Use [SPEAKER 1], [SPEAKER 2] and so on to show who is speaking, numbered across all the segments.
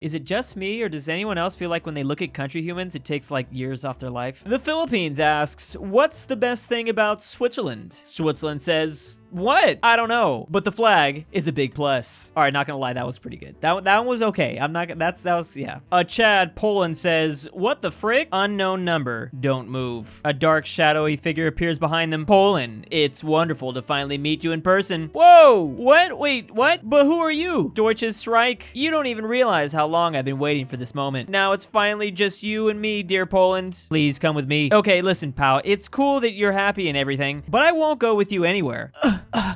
[SPEAKER 1] Is it just me, or does anyone else feel like when they look at Countryhumans, it takes like years off their life? The Philippines asks, what's the best thing about Switzerland? Switzerland says, what? I don't know, but the flag is a big plus. All right, not gonna lie, that was pretty good. That one was okay. I'm not gonna, that was, yeah. Chad, Poland says, what the frick? Unknown number, don't move. A dark, shadowy figure appears behind them. Poland, it's wonderful to finally meet you in person. Whoa, what? Wait, what? But who are you? Deutsches Reich? You don't even realize how long I've been waiting for this moment. Now it's finally just you and me, dear Poland. Please come with me. Okay, listen, pal, it's cool that you're happy and everything, but I won't go with you anywhere.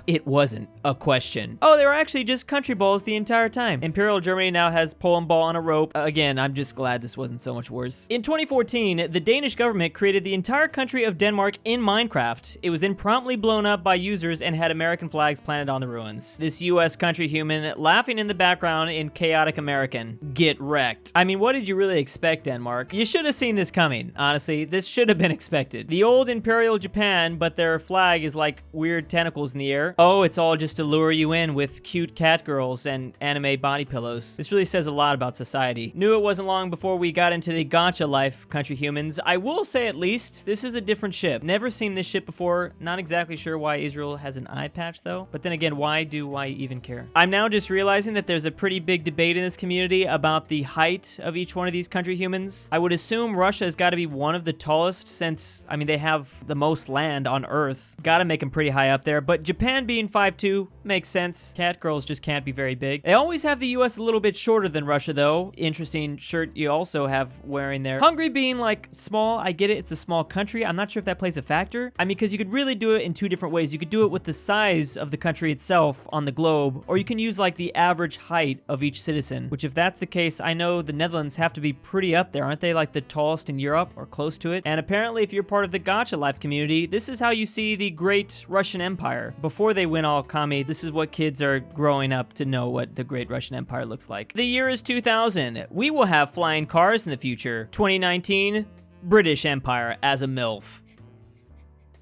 [SPEAKER 1] It wasn't a question. Oh, they were actually just country balls the entire time. Imperial Germany now has Poland ball on a rope. Again, I'm just glad this wasn't so much worse. In 2014, the Danish government created the entire country of Denmark in Minecraft. It was then promptly blown up by users and had American flags planted on the ruins. This US country human laughing in the background in chaotic American. Get wrecked. I mean, what did you really expect, Denmark? You should have seen this coming. Honestly, this should have been expected. The old Imperial Japan, but their flag is like weird tentacles in the air. Oh, it's all just to lure you in with cute cat girls and anime body pillows. This really says a lot about society. Knew it wasn't long before we got into the gacha life, Countryhumans. I will say at least, this is a different ship. Never seen this ship before. Not exactly sure why Israel has an eye patch though. But then again, why do I even care? I'm now just realizing that there's a pretty big debate in this community about the height of each one of these Countryhumans. I would assume Russia has got to be one of the tallest since, I mean, they have the most land on Earth. Gotta make them pretty high up there, but Japan being 5'2" makes sense. Cat girls just can't be very big. They always have the US a little bit shorter than Russia though. Interesting shirt you also have wearing there. Hungary being like small, I get it, it's a small country. I'm not sure if that plays a factor. I mean, because you could really do it in two different ways. You could do it with the size of the country itself on the globe, or you can use like the average height of each citizen, which if that's the case, I know the Netherlands have to be pretty up there. Aren't they like the tallest in Europe or close to it? And apparently if you're part of the gacha life community, this is how you see the great Russian Empire. Before they went all commie, this is what kids are growing up to know what the great Russian Empire looks like. The year is 2000. We will have flying cars in the future. 2019, British Empire as a MILF.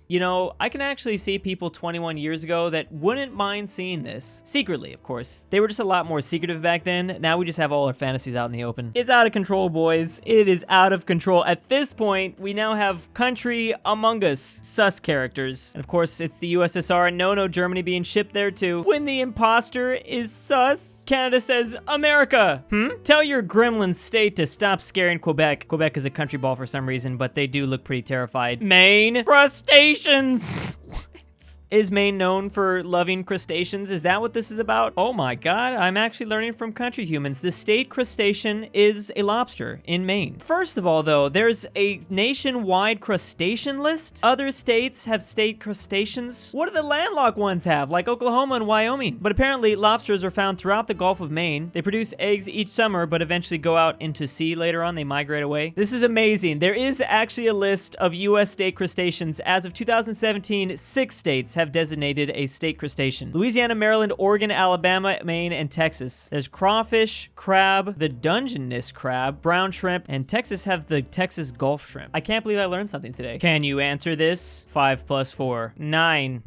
[SPEAKER 1] You know, I can actually see people 21 years ago that wouldn't mind seeing this. Secretly, of course. They were just a lot more secretive back then. Now we just have all our fantasies out in the open. It's out of control, boys. It is out of control. At this point, we now have country among us sus characters. And of course, it's the USSR and no Germany being shipped there too. When the imposter is sus, Canada says, America! Tell your gremlin state to stop scaring Quebec. Quebec is a country ball for some reason, but they do look pretty terrified. Maine, crustaceans! Is Maine known for loving crustaceans? Is that what this is about? Oh my god, I'm actually learning from Countryhumans. The state crustacean is a lobster in Maine. First of all though, there's a nationwide crustacean list. Other states have state crustaceans. What do the landlocked ones have, like Oklahoma and Wyoming? But apparently lobsters are found throughout the Gulf of Maine. They produce eggs each summer, but eventually go out into sea later on. They migrate away. This is amazing. There is actually a list of US state crustaceans. As of 2017, 6 states have designated a state crustacean. Louisiana, Maryland, Oregon, Alabama, Maine, and Texas. There's crawfish, crab, the Dungeness crab, brown shrimp, and Texas have the Texas Gulf shrimp. I can't believe I learned something today. Can you answer this? 5 + 4. 9.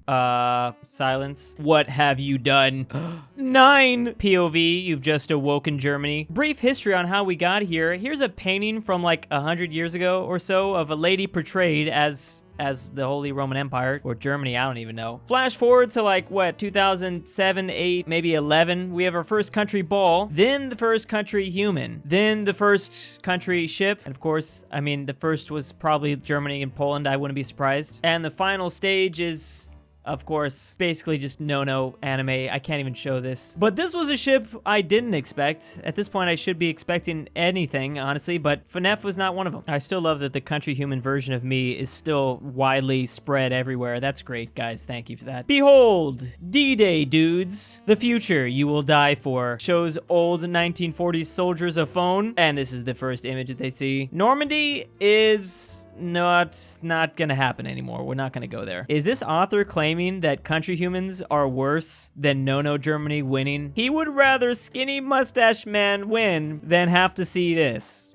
[SPEAKER 1] Silence. What have you done? 9! POV, you've just awoken Germany. Brief history on how we got here. Here's a painting from like 100 years ago or so of a lady portrayed as the Holy Roman Empire, or Germany, I don't even know. Flash forward to like, what, 2007, 8, maybe 11, we have our first country ball, then the first country human, then the first country ship, and of course, I mean, the first was probably Germany and Poland, I wouldn't be surprised. And the final stage is, of course, basically just no anime. I can't even show this. But this was a ship I didn't expect. At this point, I should be expecting anything, honestly, but FNF was not one of them. I still love that the Countryhuman version of me is still widely spread everywhere. That's great, guys. Thank you for that. Behold, D-Day, dudes. The future you will die for. Shows old 1940s soldiers a phone, and this is the first image that they see. Normandy is not gonna happen anymore. We're not gonna go there. Is this author claiming that Countryhumans are worse than No Germany winning? He would rather Skinny Mustache Man win than have to see this.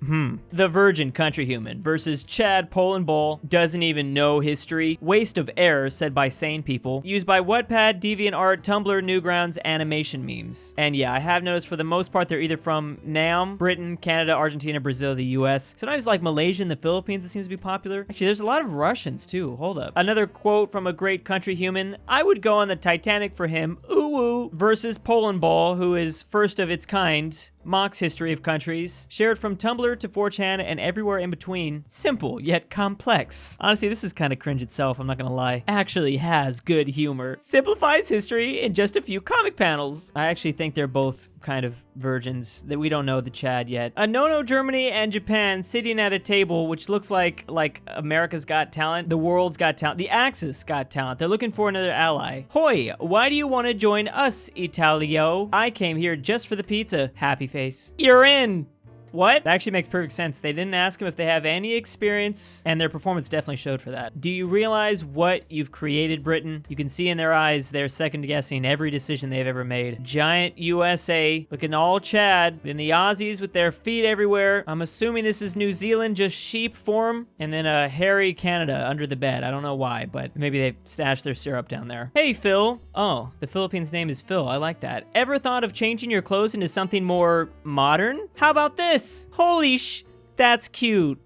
[SPEAKER 1] The Virgin Countryhuman versus Chad Polandball, doesn't even know history. Waste of error, said by sane people. Used by Wattpad, DeviantArt, Tumblr, Newgrounds, animation memes. And yeah, I have noticed for the most part they're either from NAM, Britain, Canada, Argentina, Brazil, the US. Sometimes like Malaysia and the Philippines, it seems to be popular. Actually, there's a lot of Russians too. Hold up. Another quote from a great countryhuman. I would go on the Titanic for him. Ooh woo. Versus Polandball, who is first of its kind. Mocks history of countries. Shared from Tumblr to 4chan and everywhere in between. Simple, yet complex. Honestly, this is kind of cringe itself, I'm not gonna lie. Actually has good humor. Simplifies history in just a few comic panels. I actually think they're both kind of virgins, that we don't know the Chad yet. A no-no Germany and Japan sitting at a table, which looks like America's Got Talent, the World's Got Talent, the Axis Got Talent. They're looking for another ally. Hoi, why do you want to join us, Italio? I came here just for the pizza. Happy face. You're in. What? That actually makes perfect sense. They didn't ask him if they have any experience, and their performance definitely showed for that. Do you realize what you've created, Britain? You can see in their eyes they're second-guessing every decision they've ever made. Giant USA, looking all Chad, then the Aussies with their feet everywhere. I'm assuming this is New Zealand, just sheep form, and then a hairy Canada under the bed. I don't know why, but maybe they stashed their syrup down there. Hey, Phil. Oh, the Philippines name is Phil. I like that. Ever thought of changing your clothes into something more modern? How about this? Holy that's cute.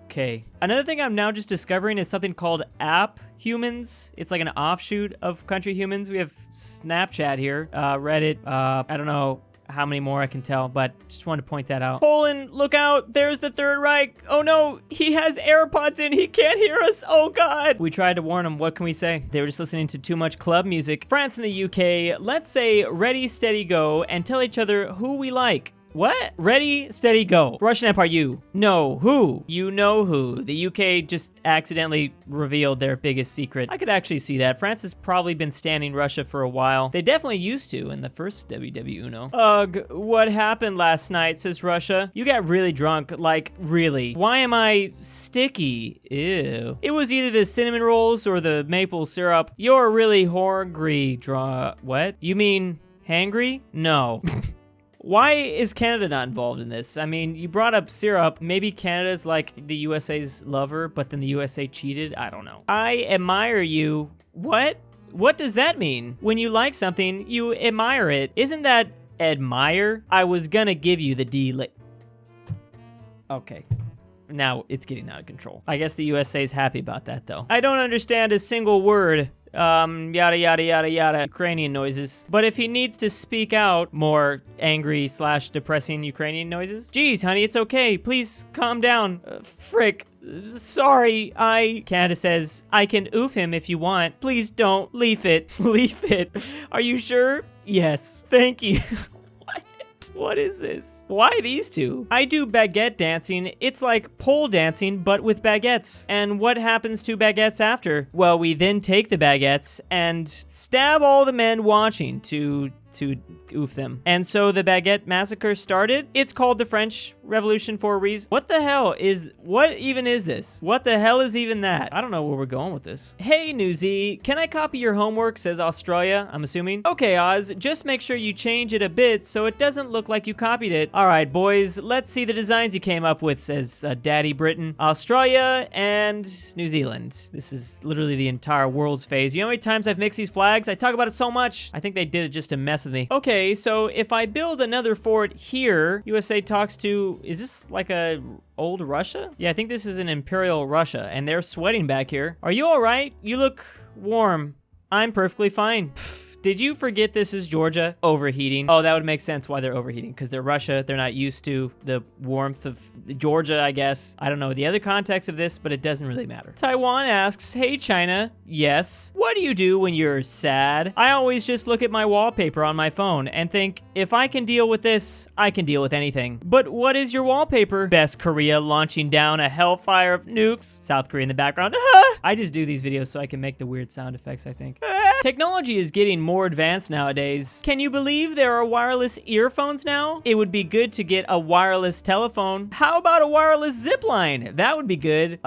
[SPEAKER 1] Okay. Another thing I'm now just discovering is something called AppHumans. It's like an offshoot of Countryhumans. We have Snapchat here, Reddit, I don't know how many more I can tell, but just wanted to point that out. Poland, look out, there's the Third Reich. Oh no, he has AirPods in, he can't hear us, oh god. We tried to warn him, what can we say? They were just listening to too much club music. France and the UK, let's say ready, steady, go, and tell each other who we like. What? Ready, steady, go. Russian Empire, you. No, who? You know who. The UK just accidentally revealed their biggest secret. I could actually see that. France has probably been standing Russia for a while. They definitely used to in the first WW Uno. Ugh, what happened last night, says Russia. You got really drunk, like, really. Why am I sticky? Ew. It was either the cinnamon rolls or the maple syrup. You're really hungry, what? You mean hangry? No. Why is Canada not involved in this? I mean, you brought up syrup. Maybe Canada's like the USA's lover, but then the USA cheated? I don't know. I admire you. What? What does that mean? When you like something, you admire it. Isn't that admire? I was gonna give you the D. Okay. Now it's getting out of control. I guess the USA's happy about that though. I don't understand a single word. Yada yada yada yada Ukrainian noises. But if he needs to speak out more angry / depressing Ukrainian noises, geez, honey, it's okay. Please calm down. Frick. Sorry, Canada says, I can oof him if you want. Please don't. Leaf it. Leaf it. Are you sure? Yes. Thank you. What is this? Why these two? I do baguette dancing. It's like pole dancing, but with baguettes. And what happens to baguettes after? Well, we then take the baguettes and stab all the men watching to oof them. And so the baguette massacre started. It's called the French Revolution for a reason. What even is this? What the hell is even that? I don't know where we're going with this. Hey, Newsy, can I copy your homework, says Australia, I'm assuming. Okay, Oz, just make sure you change it a bit so it doesn't look like you copied it. All right, boys, let's see the designs you came up with, says Daddy Britain. Australia and New Zealand. This is literally the entire world's phase. You know how many times I've mixed these flags? I talk about it so much. I think they did it just to mess with me. Okay, so if I build another fort here, USA talks to, is this like a old Russia? Yeah, I think this is an Imperial Russia, and they're sweating back here. Are you all right? You look warm. I'm perfectly fine. Did you forget this is Georgia? Overheating. Oh, that would make sense why they're overheating, because they're Russia. They're not used to the warmth of Georgia, I guess. I don't know the other context of this, but it doesn't really matter. Taiwan asks, hey, China. Yes. What do you do when you're sad? I always just look at my wallpaper on my phone and think, if I can deal with this, I can deal with anything. But what is your wallpaper? Best Korea launching down a hellfire of nukes. South Korea in the background. I just do these videos so I can make the weird sound effects, I think. Technology is getting more advanced nowadays. Can you believe there are wireless earphones now? It would be good to get a wireless telephone. How about a wireless zip line? That would be good.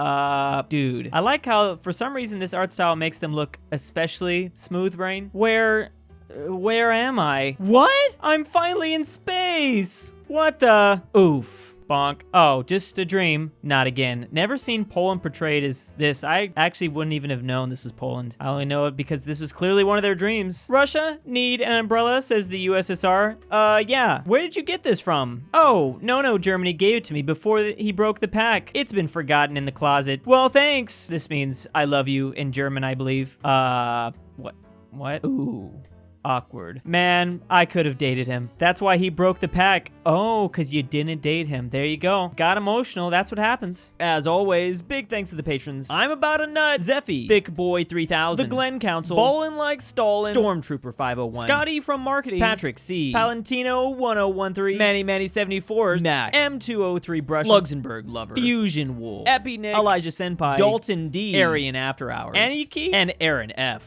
[SPEAKER 1] Dude. I like how, for some reason, this art style makes them look especially smooth brain. Where am I? What? I'm finally in space. What the? Oof. Bonk. Oh, just a dream. Not again. Never seen Poland portrayed as this. I actually wouldn't even have known this was Poland. I only know it because this was clearly one of their dreams. Russia, need an umbrella, says the USSR. Yeah. Where did you get this from? Oh, no, Germany gave it to me before he broke the pack. It's been forgotten in the closet. Well, thanks. This means I love you in German, I believe. What? Ooh. Awkward. Man, I could have dated him. That's why he broke the pack. Oh, because you didn't date him. There you go. Got emotional. That's what happens. As always, big thanks to the patrons. I'm About a Nut, Zeffi, Thiccboi 3000, the Glen Council, BallinLikeStalin, Stormtrooper 501, Scotty from Marketing, Patrick C, Palantino 1013, Manny 74, Mac, M203 BrushEm, LuxembourgLover, FusionWolf, EpiNick, Elijah Senpai, Dalton D, AryanAfterHours, Anikyte, and Aaron F.